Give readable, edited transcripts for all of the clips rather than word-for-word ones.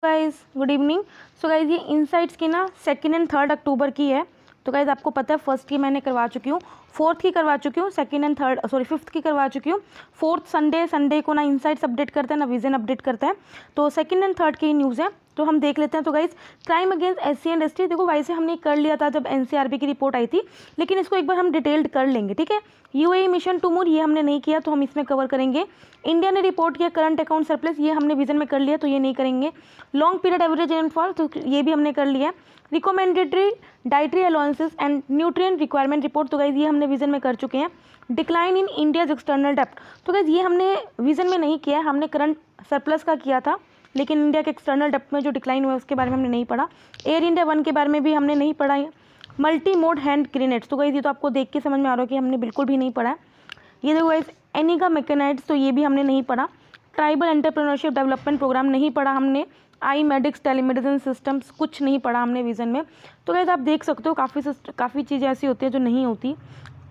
Guys good evening. So guys ये insights की ना 2 एंड 3 अक्टूबर की है। तो गाइज आपको पता है फर्स्ट की मैंने करवा चुकी हूँ, फोर्थ की करवा चुकी हूँ, सेकंड एंड थर्ड फिफ्थ की करवा चुकी हूँ। फोर्थ संडे को ना इनसाइट्स अपडेट करता है ना विजन अपडेट करता है। तो सेकंड एंड थर्ड की न्यूज़ है तो हम देख लेते हैं। तो guys crime against SC and ST, देखो वैसे हमने कर लिया था जब NCRB की रिपोर्ट आई थी, लेकिन इसको एक बार हम डिटेल्ड कर लेंगे। ठीक है, UAE मिशन टू मून ये हमने नहीं किया तो हम इसमें कवर करेंगे। इंडिया ने रिपोर्ट किया करंट अकाउंट सरप्लस, ये हमने विजन में कर लिया तो ये नहीं करेंगे। लॉन्ग पीरियड एवरेज रेनफॉल तो ये भी हमने कर लिया। Recommendatory dietary allowances and nutrient requirement report तो गाइज ये हमने विजन में कर चुके हैं। डिक्लाइन इन इंडियाज एक्सटर्नल डेप्ट तो गाइज ये हमने विजन में नहीं किया है, हमने करंट सरप्लस का किया था, लेकिन इंडिया के एक्सटर्नल डेप्ट में जो डिक्लाइन हुआ है उसके बारे में हमने नहीं पढ़ा। एयर इंडिया 1 के बारे में भी हमने नहीं पढ़ा है। मल्टी मोड हैंड ग्रेनेड्स तो गाइज ये तो आपको देख के समझ में आ रहा है कि हमने बिल्कुल भी नहीं पढ़ा है। ये देखो गाइज एनिका मैकेनाइट्स तो ये भी हमने नहीं पढ़ा। ट्राइबल एंटरप्रेन्योरशिप डेवलपमेंट प्रोग्राम नहीं पढ़ा हमने। आई मेडिक्स टेलीमेडिसिन सिस्टम्स कुछ नहीं पढ़ा हमने विजन में। तो गाइज आप देख सकते हो काफ़ी चीज़ें ऐसी होती है जो नहीं होती।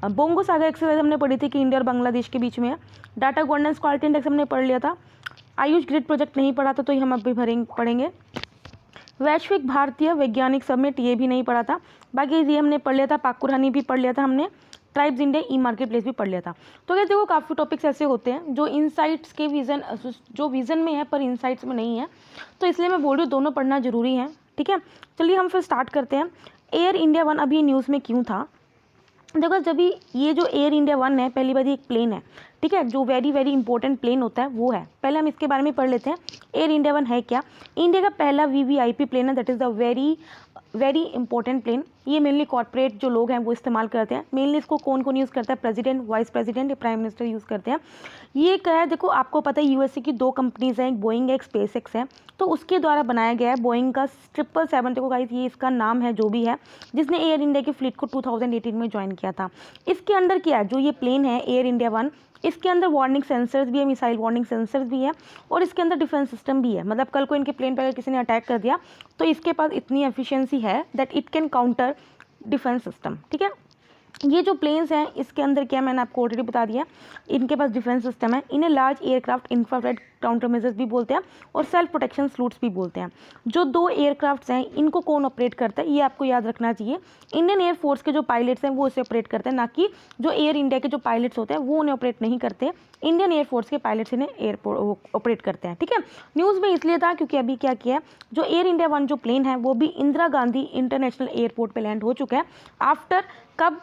बोंगो सागर एक्सरसाइज हमने पढ़ी थी कि इंडिया और बांग्लादेश के बीच में है। डाटा गवर्नेंस क्वालिटी इंडेक्स हमने पढ़ लिया था। आयुष ग्रिड प्रोजेक्ट नहीं पढ़ा था तो ये हम अभी पढ़ेंगे। वैश्विक भारतीय वैज्ञानिक समिट ये भी नहीं पढ़ा था। बाकी ये हमने पढ़ लिया था। पाकुर हनी भी पढ़ लिया था हमने। ट्राइब्स इंडिया ई मार्केट प्लेस भी पढ़ लिया था। तो क्या देखो काफ़ी टॉपिक्स ऐसे होते हैं जो इनसाइट्स के विजन में है पर इनसाइट्स में नहीं है, तो इसलिए मैं बोल रही हूँ दोनों पढ़ना जरूरी है। ठीक है, चलिए हम फिर स्टार्ट करते हैं। एयर इंडिया 1 अभी न्यूज़ में क्यों था? देखो जब ये जो एयर इंडिया 1 है, पहली बात ये एक प्लेन है। ठीक है, जो वेरी वेरी इंपॉर्टेंट प्लेन होता है वो है। पहले हम इसके बारे में पढ़ लेते हैं एयर इंडिया 1 है क्या। इंडिया का पहला VVIP प्लेन है, that is the very very important plane. ये मेनली कॉर्पोरेट जो लोग हैं वो इस्तेमाल करते हैं। मेनली इसको कौन कौन यूज़ करता है? प्रेसिडेंट, वाइस प्रेसिडेंट या प्राइम मिनिस्टर यूज़ करते हैं। ये क्या है, देखो आपको पता है USA की 2 कंपनीज हैं, एक बोइंग है एक SpaceX है, तो उसके द्वारा बनाया गया है। बोइंग का 777 देखो गाइस ये इसका नाम है जो भी है, जिसने एयर इंडिया की फ्लीट को 2018 में ज्वाइन किया था। इसके अंदर क्या है, जो ये प्लेन है एयर इंडिया 1, इसके अंदर वार्निंग सेंसर्स भी है, मिसाइल वार्निंग सेंसर्स भी है, और इसके अंदर डिफेंस सिस्टम भी है। मतलब कल को इनके प्लेन पर अगर किसी ने अटैक कर दिया तो इसके पास इतनी एफिशिएंसी है that it can counter defence system. ठीक है, ये जो प्लेन्स हैं इसके अंदर क्या मैंने आपको ऑलरेडी बता दिया, इनके पास डिफेंस सिस्टम है। इन्हें large aircraft infrared counter measures भी बोलते हैं और सेल्फ प्रोटेक्शन स्लूट्स भी बोलते हैं। जो 2 एयरक्राफ्ट्स हैं इनको कौन ऑपरेट करता है ये आपको याद रखना चाहिए। इंडियन एयरफोर्स के जो पायलट्स हैं वो इसे ऑपरेट करते हैं, ना कि जो एयर इंडिया के जो पायलट्स होते हैं वो उन्हें ऑपरेट नहीं करते। इंडियन एयरफोर्स के पायलट्स इन्हें एयरपोर्ट ऑपरेट करते हैं। ठीक है, न्यूज़ में इसलिए था क्योंकि अभी क्या किया है, जो एयर इंडिया 1 जो प्लेन है वो भी इंदिरा गांधी इंटरनेशनल एयरपोर्ट पे लैंड हो चुका है। आफ्टर कब,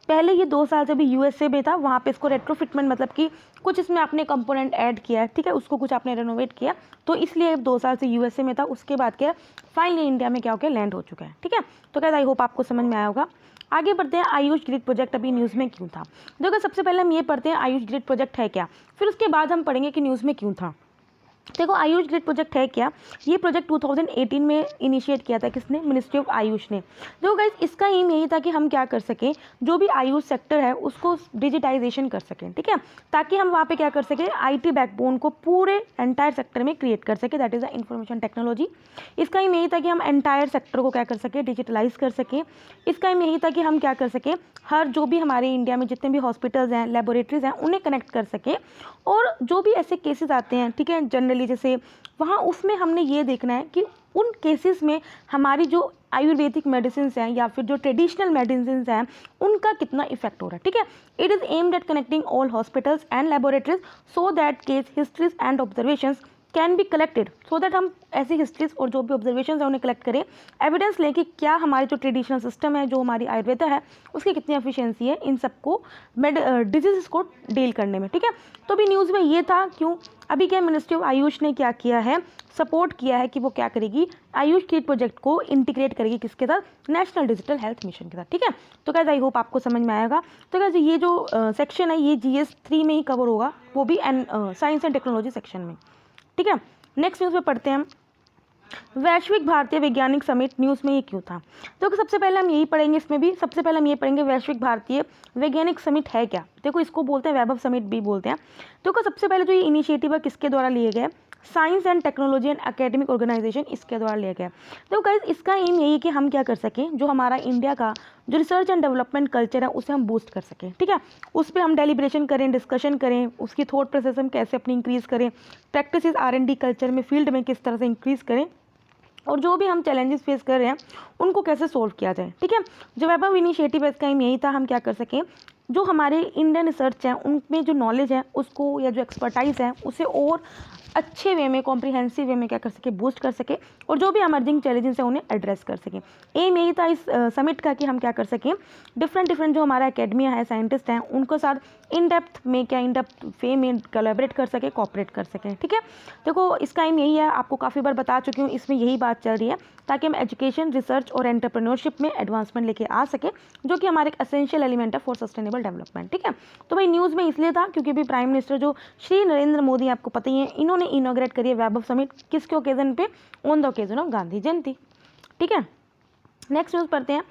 पहले ये 2 साल से भी USA में था, वहाँ पे इसको रेट्रोफिटमेंट मतलब कि कुछ इसमें आपने कंपोनेंट ऐड किया है। ठीक है, उसको कुछ आपने रेनोवेट किया, तो इसलिए 2 साल से USA में था। उसके बाद क्या फाइनली इंडिया में क्या हो गया, लैंड हो चुका है। ठीक है, तो क्या आई होप आपको समझ में आया होगा। आगे बढ़ते हैं, आयुष ग्रिड प्रोजेक्ट अभी न्यूज़ में क्यों था। देखो सबसे पहले हम ये पढ़ते हैं आयुष ग्रिड प्रोजेक्ट है क्या, फिर उसके बाद हम पढ़ेंगे कि न्यूज़ में क्यों था। देखो आयुष ग्रिड प्रोजेक्ट है क्या, ये प्रोजेक्ट 2018 में इनिशिएट किया था किसने, मिनिस्ट्री ऑफ आयुष ने। देखो गाइस इसका एम यही था कि हम क्या कर सकें, जो भी आयुष सेक्टर है उसको डिजिटाइजेशन कर सकें। ठीक है, ताकि हम वहाँ पे क्या कर सकें, IT बैकबोन को पूरे एंटायर सेक्टर में क्रिएट कर सके, that is the information technology. इसका एम यही था कि हम एंटायर सेक्टर को क्या कर सकें, डिजिटलाइज कर सकें। इसका एम यही था कि हम क्या कर सकें, हर जो भी हमारे इंडिया में जितने भी हॉस्पिटल्स हैं, लेबोरेटरीज हैं, उन्हें कनेक्ट कर सकें। और जो भी ऐसे केसेस आते हैं, ठीक है, जनरली जैसे वहाँ उसमें हमने ये देखना है कि उन केसेस में हमारी जो आयुर्वेदिक मेडिसिन हैं या फिर जो ट्रेडिशनल मेडिसिन हैं उनका कितना इफेक्ट हो रहा है। ठीक है, it is aimed at connecting all hospitals and laboratories so that case histories and observations can be collected, so that हम ऐसी हिस्ट्रीज और जो भी ऑब्जर्वेशन है उन्हें कलेक्ट करें, एविडेंस लें कि क्या हमारी जो ट्रेडिशनल सिस्टम है, जो हमारी आयुर्वेदा है, उसकी कितनी एफिशिएंसी है इन सबको डिजीज़ को डील करने में। ठीक है, तो अभी न्यूज़ में ये था क्यों, अभी क्या मिनिस्ट्री ऑफ आयुष ने क्या किया है, सपोर्ट किया है कि वो क्या करेगी, आयुष ग्रिड प्रोजेक्ट को इंटीग्रेट करेगी किसके साथ, नेशनल डिजिटल हेल्थ मिशन के साथ। ठीक है, तो गाइस आई होप आपको समझ में आएगा। तो गाइस ये जो सेक्शन है ये GS 3 में ही कवर होगा, वो भी साइंस एंड टेक्नोलॉजी सेक्शन में। ठीक है, नेक्स्ट न्यूज़ में पढ़ते हैं हम, वैश्विक भारतीय वैज्ञानिक समिट न्यूज़ में ये क्यों था। तो सबसे पहले हम यही पढ़ेंगे, इसमें भी सबसे पहले हम ये पढ़ेंगे वैश्विक भारतीय वैज्ञानिक समिट है क्या। देखो इसको बोलते हैं वैभव समिट भी बोलते हैं। देखो सबसे पहले जो ये इनिशिएटिव है किसके द्वारा लिए गए, science and technology and academic organisation इसके द्वारा लिया गया। देखो गाइस इसका एम यही है कि हम क्या कर सकें, जो हमारा इंडिया का जो रिसर्च एंड डेवलपमेंट कल्चर है उसे हम बूस्ट कर सकें। ठीक है, उस पर हम डेलिब्रेशन करें, डिस्कशन करें, उसकी थॉट प्रोसेस हम कैसे अपनी इंक्रीज़ करें, प्रैक्टिस R&D कल्चर में फील्ड में किस तरह से इंक्रीज़ करें, और जो भी हम चैलेंजेस फेस कर रहे हैं उनको कैसे सोल्व किया जाए। ठीक है, जो वैभव इनिशिएटिव है इसका एम यही था, हम क्या कर सकें, जो हमारे इंडियन रिसर्च है उनमें जो नॉलेज है उसको या जो एक्सपर्टाइज है उसे और अच्छे वे में, कॉम्प्रिहेंसिव वे में क्या कर सके, बूस्ट कर सके, और जो भी इमर्जिंग चैलेंजेस हैं उन्हें एड्रेस कर सकें। एम यही था इस समिट का कि हम क्या कर सकें, डिफरेंट जो हमारा एकेडमिया है, साइंटिस्ट हैं, उनको साथ इन डेप्थ वे में कोलैबोरेट कर सके, कॉपरेट कर सकें। ठीक है, देखो इसका एम यही है, आपको काफ़ी बार बता चुकी हूँ, इसमें यही बात चल रही है ताकि हम एजुकेशन, रिसर्च और एंटरप्रेन्योरशिप में एडवांसमेंट लेके आ सके, जो कि हमारे एक एसेंशियल एलिमेंट है फॉर सस्टेनेबल डेवलपमेंट। ठीक है, तो भाई न्यूज़ में इसलिए था क्योंकि अभी प्राइम मिनिस्टर जो श्री नरेंद्र मोदी, आपको पता ही है, इन्होंने इनॉग्रेट करी है वैभव समिट, किसके ओकेजन पे, on the occasion of Gandhi Jayanti. ठीक है, नेक्स्ट न्यूज़ पढ़ते हैं,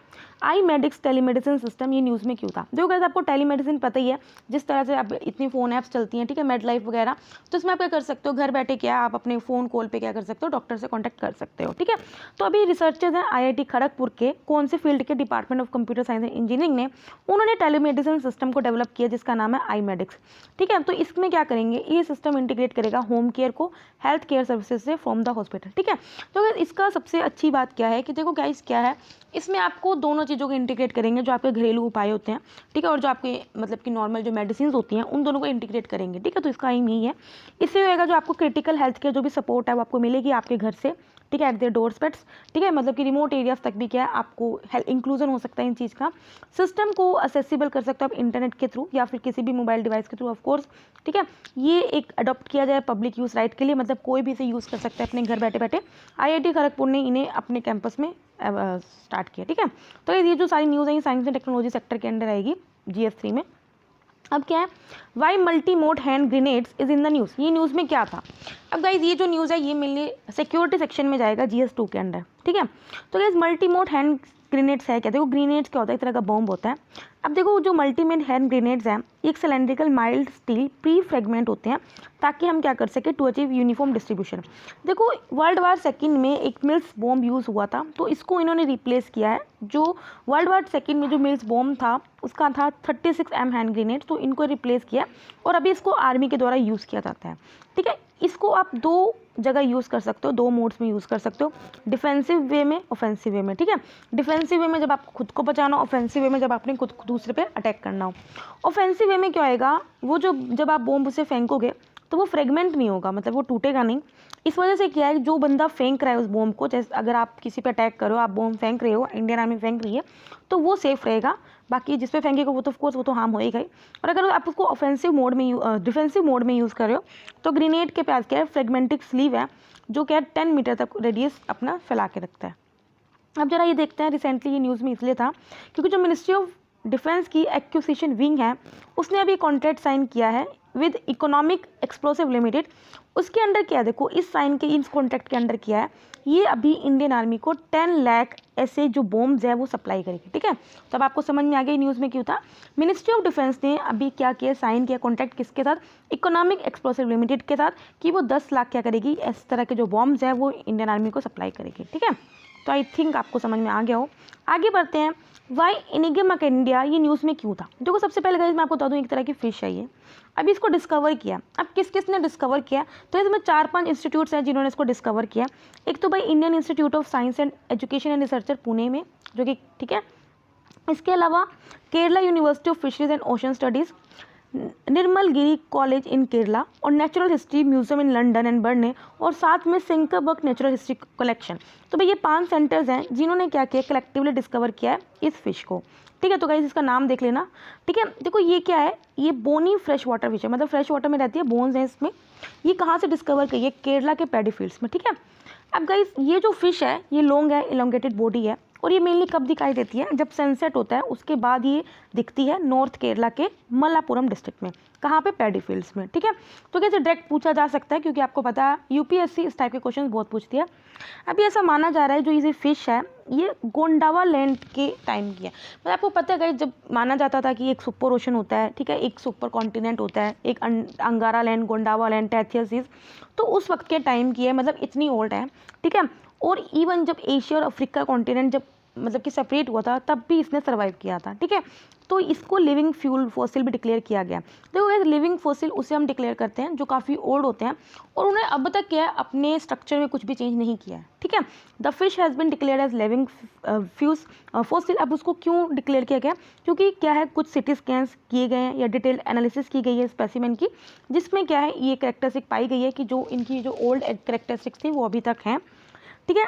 आई मेडिक्स टेलीमेडिसिन सिस्टम, ये न्यूज़ में क्यों था। देखो गाइस आपको टेलीमेडिसिन पता ही है, जिस तरह से आप इतनी फ़ोन ऐप्स चलती हैं, ठीक है, मेड लाइफ वगैरह, तो इसमें आप क्या कर सकते हो, घर बैठे क्या आप अपने फ़ोन कॉल पे क्या कर सकते हो, डॉक्टर से कॉन्टैक्ट कर सकते हो। ठीक है, तो अभी रिसर्चर्स हैं IIT खड़गपुर के, कौन से फील्ड के, department of computer science and engineering ने, उन्होंने टेलीमेडिसिन सिस्टम को डेवलप किया जिसका नाम है आई मेडिक्स। ठीक है, तो इसमें क्या करेंगे, ये सिस्टम इंटीग्रेट करेगा होम केयर को हेल्थ केयर सर्विसेज से फ्रॉम द हॉस्पिटल। ठीक है, तो इसका सबसे अच्छी बात क्या है कि देखो गाइस क्या है, इसमें आपको दोनों चीज़ों को इंटीग्रेट करेंगे, जो आपके घरेलू उपाय होते हैं, ठीक है, और जो आपके मतलब कि नॉर्मल जो मेडिसिन होती हैं, उन दोनों को इंटीग्रेट करेंगे। ठीक है, तो इसका एम यही है, इससे होएगा जो आपको क्रिटिकल हेल्थ केयर जो भी सपोर्ट है वो आपको मिलेगी आपके घर से, ठीक है, एट देयर डोर स्टेप्स। ठीक है, मतलब कि रिमोट एरियाज तक भी क्या है आपको इंक्लूजन हो सकता है इन चीज़ का, सिस्टम को असेसिबल कर सकते हो आप इंटरनेट के थ्रू या फिर किसी भी मोबाइल डिवाइस के थ्रू ऑफ कोर्स। ठीक है, ये एक अडॉप्ट किया जाए पब्लिक यूज़ राइट के लिए, मतलब कोई भी इसे यूज़ कर सकता है अपने घर बैठे बैठे। IIT खड़गपुर ने इन्हें अपने कैंपस में स्टार्ट किया। ठीक है, तो ये जो सारी न्यूज़ है ये साइंस एंड टेक्नोलॉजी सेक्टर के अंडर आएगी GS3 में। अब क्या है, why multi mode hand grenades is in the news, ये न्यूज़ में क्या था। अब गाइज ये जो न्यूज़ है ये मेनली सिक्योरिटी सेक्शन में जाएगा GS2 के अंडर। ठीक है, तो guys multi mode hand grenades है क्या, देखो ग्रेनेड्स क्या होता है, एक तरह का बॉम्ब होता है। अब देखो जो मल्टीमेड हैंड ग्रेनेड्स हैं, एक cylindrical mild steel pre fragment होते हैं ताकि हम क्या कर सके, टू अचीव यूनिफॉर्म डिस्ट्रीब्यूशन। देखो वर्ल्ड वार सेकेंड में एक मिल्स बॉम्ब यूज़ हुआ था, तो इसको इन्होंने रिप्लेस किया है। जो वर्ल्ड वार सेकेंड में जो मिल्स बॉम्ब था उसका था 36M हैंड ग्रेनेड, तो इनको रिप्लेस किया और अभी इसको आर्मी के द्वारा यूज़ किया जाता है। ठीक है, इसको आप दो जगह यूज़ कर सकते हो, दो मोड्स में यूज़ कर सकते हो, डिफेंसिव वे में, ऑफेंसिव वे में। ठीक है, डिफेंसिव वे में जब आपको खुद को बचाना हो, ऑफेंसिव वे में जब आपने खुद दूसरे पे अटैक करना हो। ऑफेंसिव वे में क्या होएगा, वो जो जब आप बॉम्ब उसे फेंकोगे तो वो फ्रेगमेंट नहीं होगा, मतलब वो टूटेगा नहीं। इस वजह से क्या है, जो बंदा फेंक रहा है उस बॉम्ब को, जैसे अगर आप किसी पे अटैक करो, आप बॉम्ब फेंक रहे हो, इंडियन आर्मी फेंक रही है, तो वो सेफ रहेगा। बाकी जिस पे फेंकेगा वो तो ऑफकोर्स वो तो हार्म होएगा ही। और अगर आप उसको ऑफेंसिव मोड में डिफेंसिव मोड में यूज़ कर रहे हो, तो ग्रेनेड के पास क्या है, फ्रेगमेंटिक स्लीव है जो क्या 10 मीटर तक रेडियस अपना फैला के रखता है। अब जरा ये देखते हैं, रिसेंटली ये न्यूज़ में इसलिए था क्योंकि जो मिनिस्ट्री ऑफ डिफेंस की एक्विजिशन विंग है उसने अभी कॉन्ट्रैक्ट साइन किया है विद इकोनॉमिक एक्सप्लोसिव लिमिटेड। उसके अंडर क्या है, देखो इस कॉन्ट्रैक्ट के अंडर किया है, ये अभी इंडियन आर्मी को 10 लाख ऐसे जो बॉम्ब्स है वो सप्लाई करेगी। ठीक है, तो अब आपको समझ में आ गया न्यूज़ में क्यों था। मिनिस्ट्री ऑफ डिफेंस ने अभी क्या किया, साइन किया कॉन्ट्रैक्ट किसके साथ, इकोनॉमिक एक्सप्लोसिव लिमिटेड के साथ, कि वो 10 लाख क्या करेगी, इस तरह के जो बॉम्ब्स है वो इंडियन आर्मी को सप्लाई करेगी। ठीक है, तो आई थिंक आपको समझ में आ गया हो। आगे बढ़ते हैं, वाई इनिग्मा इंडिया, ये न्यूज़ में क्यों था। देखो सबसे पहले गाइस मैं आपको बता दूं, एक तरह की फिश है ये, अभी इसको डिस्कवर किया। अब किस किस ने डिस्कवर किया, तो इसमें 4-5 इंस्टीट्यूट्स हैं जिन्होंने इसको डिस्कवर किया। एक तो भाई Indian institute of science and education and researcher Pune में, जो कि ठीक है, इसके अलावा Kerala university of fisheries and ocean studies, Nirmal Giri college in Kerala, और natural history museum in London and Berne, और साथ में सिंकबर्ग नेचुरल हिस्ट्री कलेक्शन। तो भाई ये 5 सेंटर्स हैं जिन्होंने क्या किया, कलेक्टिवली डिस्कवर किया है इस फिश को। ठीक है, तो गाइस इसका नाम देख लेना। ठीक है, देखो ये क्या है, ये बोनी फ्रेश वाटर फिश है, मतलब फ्रेश वाटर में रहती है, बोन्स हैं इसमें। ये कहाँ से डिस्कवर की है, केरला के पैडी फील्ड्स में। ठीक है, अब गाइस ये जो फिश है ये लॉन्ग है, इलोंगेटेड बॉडी है, और ये मेनली कब दिखाई देती है, जब सनसेट होता है उसके बाद ये दिखती है नॉर्थ केरला के मल्लापुरम डिस्ट्रिक्ट में, कहाँ पे, पैडी फील्ड्स में। ठीक है, तो कैसे डायरेक्ट पूछा जा सकता है क्योंकि आपको पता है UPSC इस टाइप के क्वेश्चन बहुत पूछती है। अभी ऐसा माना जा रहा है जो ये फिश है ये गोंडावा लैंड के टाइम की है, मतलब आपको पता है जब माना जाता था कि एक सुपर ओशन होता है, ठीक है, एक सुपर कॉन्टिनेंट होता है, एक अंगारा लैंड, गोंडावा लैंड, टैथियसिस, तो उस वक्त के टाइम की है, मतलब इतनी ओल्ड है। ठीक है, और इवन जब एशिया और अफ्रीका कॉन्टिनेंट जब मतलब कि सेपरेट हुआ था तब भी इसने सर्वाइव किया था, ठीक है। तो इसको लिविंग फ्यूल फॉसिल भी डिक्लेयर किया गया। देखो लिविंग फॉसिल उसे हम डिक्लेयर करते हैं जो काफ़ी ओल्ड होते हैं और उन्हें अब तक क्या है अपने स्ट्रक्चर में कुछ भी चेंज नहीं किया है, ठीक है। The fish has been declare as living fuse fossil. अब उसको क्यों डिक्लेयर किया गया, क्योंकि क्या है कुछ सिटी स्कैन्स किए गए हैं या डिटेल एनालिसिस की गई है स्पेसिमेन की, जिसमें क्या है ये कैरेक्टरिस्टिक पाई गई है कि जो इनकी जो ओल्ड कैरेक्टरिस्टिक्स थी वो अभी तक हैं, ठीक है।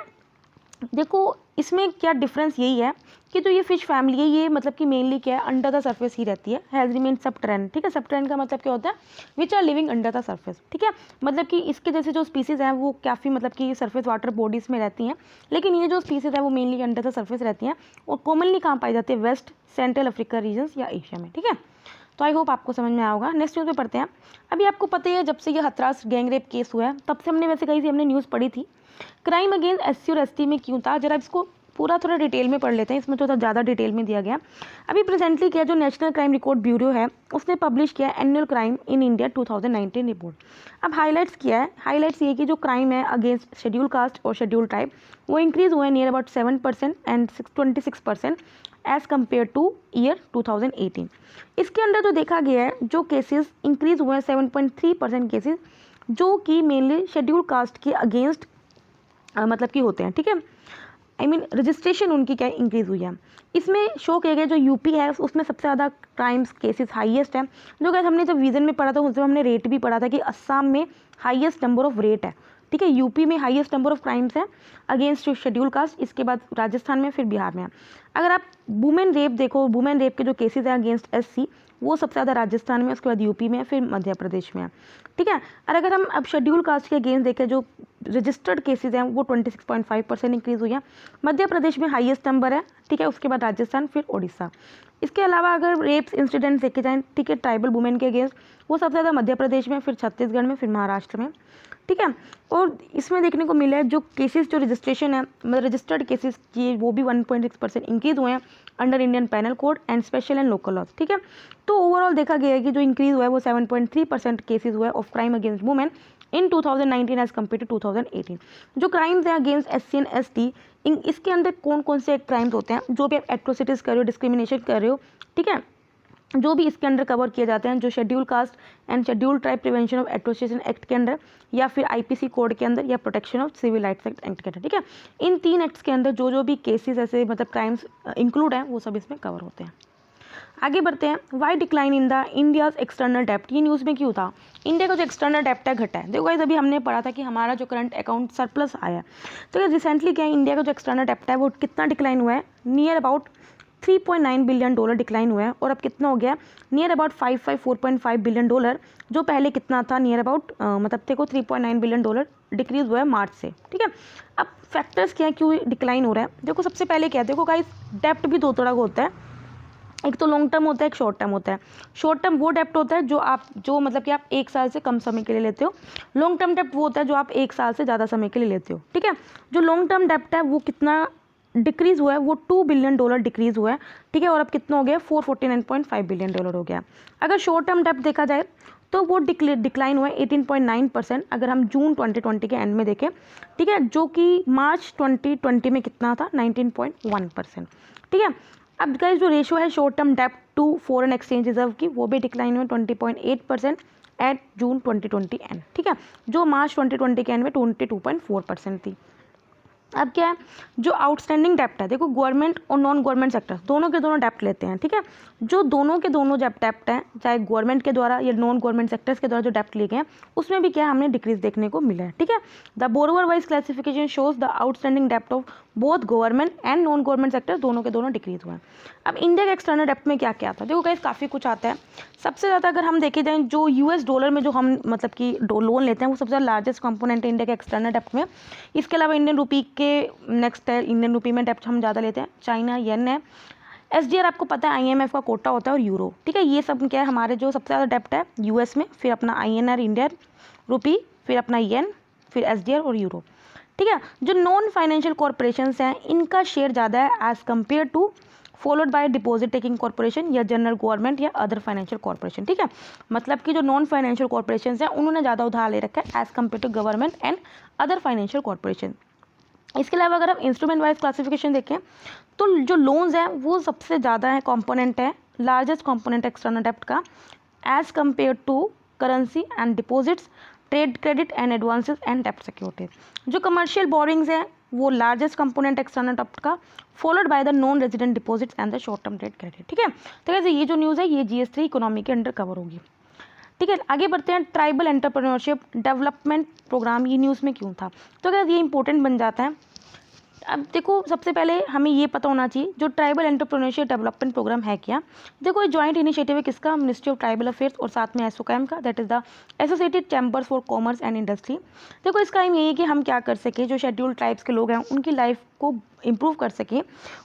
देखो इसमें क्या डिफरेंस यही है कि जो ये फिश फैमिली है ये मतलब कि मेनली क्या है अंडर द सरफेस ही रहती है, हैज़ रिमेन सबटेरेन, ठीक है। सबटेरेन का मतलब क्या होता है, which are living under the surface, ठीक है। मतलब कि इसके जैसे जो स्पीसीज़ हैं वो काफ़ी मतलब कि सरफेस वाटर बॉडीज़ में रहती हैं, लेकिन ये जो स्पीसीज़ है वो मेनली अंडर द सरफेस रहती हैं और कॉमनली कहाँ पाई जाती है, वेस्ट सेंट्रल अफ्रीका रीजन्स या एशिया में, ठीक है। तो आई होप आपको समझ में आया होगा। नेक्स्ट न्यूज़ पे पढ़ते हैं। अभी आपको पता ही है जब से ये हथरास गैंग रेप केस हुआ है तब से हमने वैसे कही थी, हमने न्यूज़ पढ़ी थी। क्राइम अगेंस्ट एससी और एसटी में क्यों था, जरा इसको पूरा थोड़ा डिटेल में पढ़ लेते हैं, इसमें थोड़ा ज़्यादा डिटेल में दिया गया। अभी प्रेजेंटली क्या जो नेशनल क्राइम रिकॉर्ड ब्यूरो है उसने पब्लिश किया annual crime in India 2019 report. अब हाईलाइट्स किया है, हाईलाइट्स ये कि जो क्राइम है अगेंस्ट शेड्यूल कास्ट और शेड्यूल ट्राइब वो इंक्रीज़ हुए near about 7% and 26% as compare two year 2018। इसके अंदर जो देखा गया है जो केसेस इंक्रीज़ हुए हैं 7.3% केसेस जो कि मेनली शेड्यूल कास्ट के अगेंस्ट मतलब कि होते हैं, ठीक है। आई मीन रजिस्ट्रेशन उनकी क्या इंक्रीज़ हुई है। इसमें शो किया गया जो यूपी है उसमें सबसे ज़्यादा क्राइम्स केसेस हाईएस्ट है, जो कि हमने जब विजन में पढ़ा था उस समय हमने रेट भी पढ़ा था कि असम में हाईएस्ट नंबर ऑफ रेट है, ठीक है। यूपी में हाईएस्ट नंबर ऑफ क्राइम्स है अगेंस्ट शेड्यूल कास्ट, इसके बाद राजस्थान में, फिर बिहार में है। अगर आप वुमेन रेप देखो, वुमेन रेप के जो केसेस हैं अगेंस्ट एससी वो सबसे ज़्यादा राजस्थान में, उसके बाद यूपी में, फिर मध्य प्रदेश में है, ठीक है। और अगर हम अब शेड्यूल कास्ट के अगेंस्ट देखें जो रजिस्टर्ड केसेस हैं वो 26.5% इंक्रीज़ हुई है। मध्य प्रदेश में हाईएस्ट नंबर है, ठीक है, उसके बाद राजस्थान, फिर ओडिशा। इसके अलावा अगर रेप्स इंसिडेंट्स देखे जाएँ, ठीक है, ट्राइबल वुमेन के अगेंस्ट वो सबसे ज़्यादा मध्य प्रदेश में, फिर छत्तीसगढ़ में, फिर महाराष्ट्र में, ठीक है। और इसमें देखने को मिला है जो केसेस जो रजिस्ट्रेशन है मतलब रजिस्टर्ड केसेस की वो भी 1.6% इंक्रीज़ हुए हैं under Indian penal code and special and local laws, ठीक है। तो ओवरऑल देखा गया है कि जो इंक्रीज़ हुआ है वो 7.3% केसेस हुआ है of crime against women in 2019 as compare to 2018। जो क्राइम्स हैं अगेंस्ट एससी एंड एसटी इसके अंदर कौन कौन से क्राइम्स होते हैं, जो भी आप एट्रोसिटीज़ कर रहे हो, डिस्क्रिमिनेशन कर रहे हो, ठीक है, जो भी इसके अंडर कवर किए जाते हैं, जो schedule caste and schedule tribe prevention of atrocities act के अंदर या फिर आईपीसी कोड के अंदर या protection of civil rights act के अंदर, ठीक है। इन 3 एक्ट्स के अंदर जो भी केसेस ऐसे मतलब क्राइम्स इंक्लूड हैं वो सब इसमें कवर होते हैं। आगे बढ़ते हैं। Why decline in the India's external डेप्ट, ये न्यूज़ में क्यों था, इंडिया का जो एक्सटर्नल डेप्ट है घटा है। देखो गाइस अभी हमने पढ़ा था कि हमारा जो करंट अकाउंट सरप्लस आया है, तो ये रिसेंटली क्या है इंडिया का जो एक्सटर्नल डेप्ट है वो कितना डिक्लाइन हुआ है, नियर अबाउट $3.9 बिलियन डिक्लाइन हुआ है और अब कितना हो गया नियर अबाउट 4.5 बिलियन डॉलर, जो पहले कितना था नियर अबाउट मतलब देखो 3.9 बिलियन डॉलर डिक्रीज हुआ है मार्च से, ठीक है। अब फैक्टर्स क्या है क्यों डिक्लाइन हो रहा है, देखो सबसे पहले क्या है, देखो गाइस डेप्ट भी 2 तरह का होता है, एक तो लॉन्ग टर्म होता है, एक शॉर्ट टर्म होता है। शॉर्ट टर्म वो डेप्ट होता है जो मतलब कि आप 1 साल से कम समय के लिए लेते हो, लॉन्ग टर्म डेप्ट वो होता है जो आप 1 साल से ज़्यादा समय के लिए लेते हो, ठीक है। जो लॉन्ग टर्म डेप्ट है वो कितना डिक्रीज़ हुआ है, वो $2 बिलियन डिक्रीज़ हुआ है, ठीक है, और अब कितना हो गया $449.5 बिलियन हो गया। अगर शॉर्ट टर्म डेप्ट देखा जाए तो वो डिक्लाइन हुआ है 18.9% अगर हम जून 2020 के एंड में देखें, ठीक है, जो कि मार्च 2020 में कितना था 19.1%, ठीक है। अब गाइस जो रेशो है शॉर्ट टर्म डेप्ट टू फॉरेन एक्सचेंज रिजर्व की वो भी डिक्लाइन हुआ 20.8% एट जून 2020 एंड, ठीक है, जो मार्च 2020 के एंड में 22.4% थी। अब क्या है जो आउटस्टैंडिंग डेप्ट है, देखो गवर्नमेंट और नॉन गवर्नमेंट सेक्टर दोनों के दोनों डेप्ट लेते हैं, ठीक है। जो दोनों के दोनों डेप्ट हैं चाहे गवर्नमेंट के द्वारा या नॉन गवर्नमेंट सेक्टर्स के द्वारा जो डेप्ट लिए गए हैं उसमें भी क्या है हमने डिक्रीज देखने को मिला है, ठीक है। The borrower wise classification shows the outstanding डेप्ट of both government and non government sector दोनों के दोनों डिक्रीज हुए हैं। अब इंडिया के एक्सटर्नल डेप्ट में क्या क्या आता है, देखो गाइस काफ़ी कुछ आता है। सबसे ज़्यादा अगर हम देखे जाएँ जो US डॉलर में जो हम मतलब कि लोन लेते हैं वो सबसे ज़्यादा लार्जेस्ट कंपोनेंट है इंडिया के एक्सटर्नल डेप्ट में। इसके अलावा इंडियन रुपी के नेक्स्ट है, इंडियन रुपी में डेप्ट हम ज़्यादा लेते हैं, चाइना येन है, SDR आपको पता है IMF का कोटा होता है और यूरो, ठीक है। ये सब क्या है हमारे जो सबसे ज़्यादा डेप्ट है US में, फिर अपना INR इंडियन रुपी, फिर अपना येन, फिर SDR और यूरो, ठीक है। जो नॉन फाइनेंशियल कॉरपोरेशंस हैं इनका शेयर ज़्यादा है as compare to followed by deposit taking corporation या जनरल गवर्नमेंट या अदर फाइनेंशियल कॉरपोरेशन, ठीक है। मतलब कि जो नॉन फाइनेंशियल कॉरपोरेशन हैं उन्होंने ज़्यादा उधार ले रखा है as compare to government and other financial corporation. इसके अलावा अगर हम इंस्ट्रूमेंट वाइज क्लासिफिकेशन देखें तो जो लोन्स हैं वो सबसे ज़्यादा है कॉम्पोनेंट है, लार्जेस्ट कॉम्पोनेंट एक्सटर्नल डेप्ट का as compare to currency and deposits, trade credit and advances and डेप्ट सिक्योरिटीज। जो कमर्शियल बोरिंग्स हैं वो लार्जेस्ट कंपोनेंट एक्सटर्नल डेप्ट का, followed by the non resident deposits and the short term trade credit. ठीक है, तो कैसे ये जो न्यूज़ है ये GS3 इकोनॉमी के अंडर कवर होगी। ठीक है, आगे बढ़ते हैं। ट्राइबल एंटरप्रेन्योरशिप डेवलपमेंट प्रोग्राम ये न्यूज़ में क्यों था, तो क्या ये इंपॉर्टेंट बन जाता है। अब देखो सबसे पहले हमें ये पता होना चाहिए जो ट्राइबल एंटरप्रेन्योरशिप डेवलपमेंट प्रोग्राम है क्या। देखो ये जॉइंट इनिशिएटिव है किसका, मिनिस्ट्री ऑफ ट्राइबल अफेयर्स और साथ में एसोकैम का, that is the associated chambers for commerce and industry. देखो इसका एम यही है कि हम क्या कर सकें, जो शेड्यूल्ड ट्राइब्स के लोग हैं उनकी लाइफ को इम्प्रूव कर सकें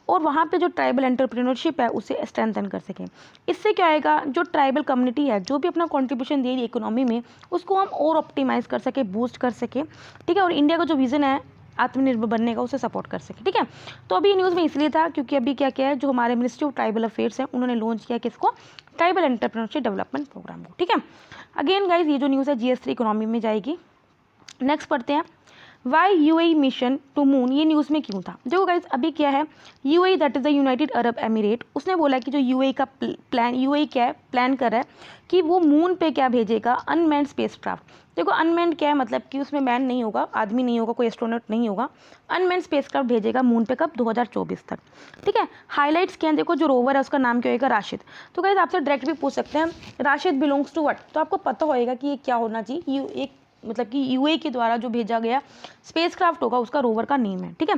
और वहाँ पे जो ट्राइबल एंटरप्रेन्योरशिप है उसे स्ट्रेंथन कर सकें। इससे क्या आएगा, जो ट्राइबल कम्युनिटी है जो भी अपना कंट्रीब्यूशन दे रही है इकोनॉमी में उसको हम और ऑप्टिमाइज़ कर सकें, बूस्ट कर सकें। ठीक है, और इंडिया का जो विज़न है आत्मनिर्भर बनने का उसे सपोर्ट कर सके। ठीक है, तो अभी न्यूज़ में इसलिए था क्योंकि अभी क्या क्या है, जो हमारे मिनिस्ट्री ऑफ ट्राइबल अफेयर्स है उन्होंने लॉन्च किया किसको, ट्राइबल एंटरप्रेन्योरशिप डेवलपमेंट प्रोग्राम को। ठीक है, अगेन गाइज ये जो न्यूज़ है GS3 इकोनॉमी में जाएगी। नेक्स्ट पढ़ते हैं, why UAE mission to moon, ये न्यूज़ में क्यों था। देखो गाइज अभी क्या है, UAE that is the United Arab Emirate, उसने बोला कि जो UAE का प्लान, UAE क्या है, प्लान कर रहा है कि वो मून पे क्या भेजेगा, अनमैन्ड स्पेस क्राफ्ट। देखो अनमैन्ड क्या है, मतलब कि उसमें मैन नहीं होगा, आदमी नहीं होगा, कोई एस्ट्रोनॉट नहीं होगा, अनमैन्ड स्पेस क्राफ्ट भेजेगा मून पे कब, 2024 तक। ठीक है, हाईलाइट्स क्या है, देखो जो रोवर है उसका नाम क्या होगा, राशिद। तो गाइज आपसे डायरेक्ट भी पूछ सकते हैं राशिद बिलोंग्स टू व्हाट, तो आपको पता होएगा कि ये क्या होना चाहिए, ये एक मतलब कि UAE के द्वारा जो भेजा गया स्पेसक्राफ्ट होगा उसका रोवर का नेम है। ठीक है,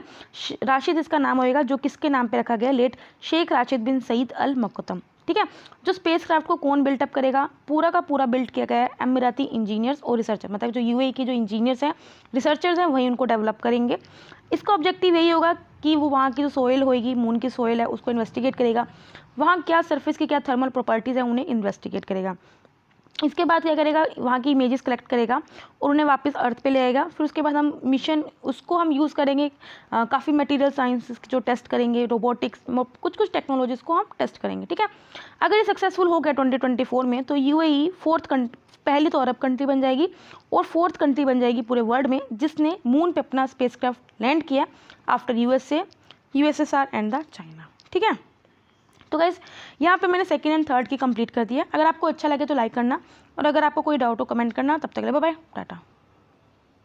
राशिद इसका नाम होएगा, जो किसके नाम पे रखा गया, लेट शेख राशिद बिन सईद अल मकतम। ठीक है, जो स्पेसक्राफ्ट को कौन बिल्टअप करेगा, पूरा का पूरा बिल्ड किया गया है अमीराती इंजीनियर्स और रिसर्चर, मतलब जो UAE के जो इंजीनियर्स हैं, रिसर्चर्स हैं, वही उनको डेवलप करेंगे। इसका ऑब्जेक्टिव यही होगा कि वो वहाँ की जो सोइल होएगी, मून की सोइल है उसको इन्वेस्टिगेट करेगा, वहाँ क्या सरफेस की क्या थर्मल प्रॉपर्टीज़ हैं उन्हें इन्वेस्टिगेट करेगा। इसके बाद क्या करेगा, वहाँ की इमेजेस कलेक्ट करेगा और उन्हें वापस अर्थ पे ले आएगा। फिर उसके बाद हम मिशन उसको हम यूज़ करेंगे, काफ़ी मटेरियल साइंस जो टेस्ट करेंगे, रोबोटिक्स, कुछ टेक्नोलॉजीज़ को हम टेस्ट करेंगे। ठीक है, अगर ये सक्सेसफुल हो गया 2024 में तो UAE पहली तो अरब कंट्री बन जाएगी और 4th कंट्री बन जाएगी पूरे वर्ल्ड में जिसने मून पे अपना स्पेसक्राफ्ट लैंड किया after USA, USSR and the China. ठीक है, तो गाइज़ यहाँ पे मैंने सेकंड एंड थर्ड की कंप्लीट कर दिया। अगर आपको अच्छा लगे तो लाइक करना और अगर आपको कोई डाउट हो कमेंट करना। तब तक के लिए बाय बाय, टाटा।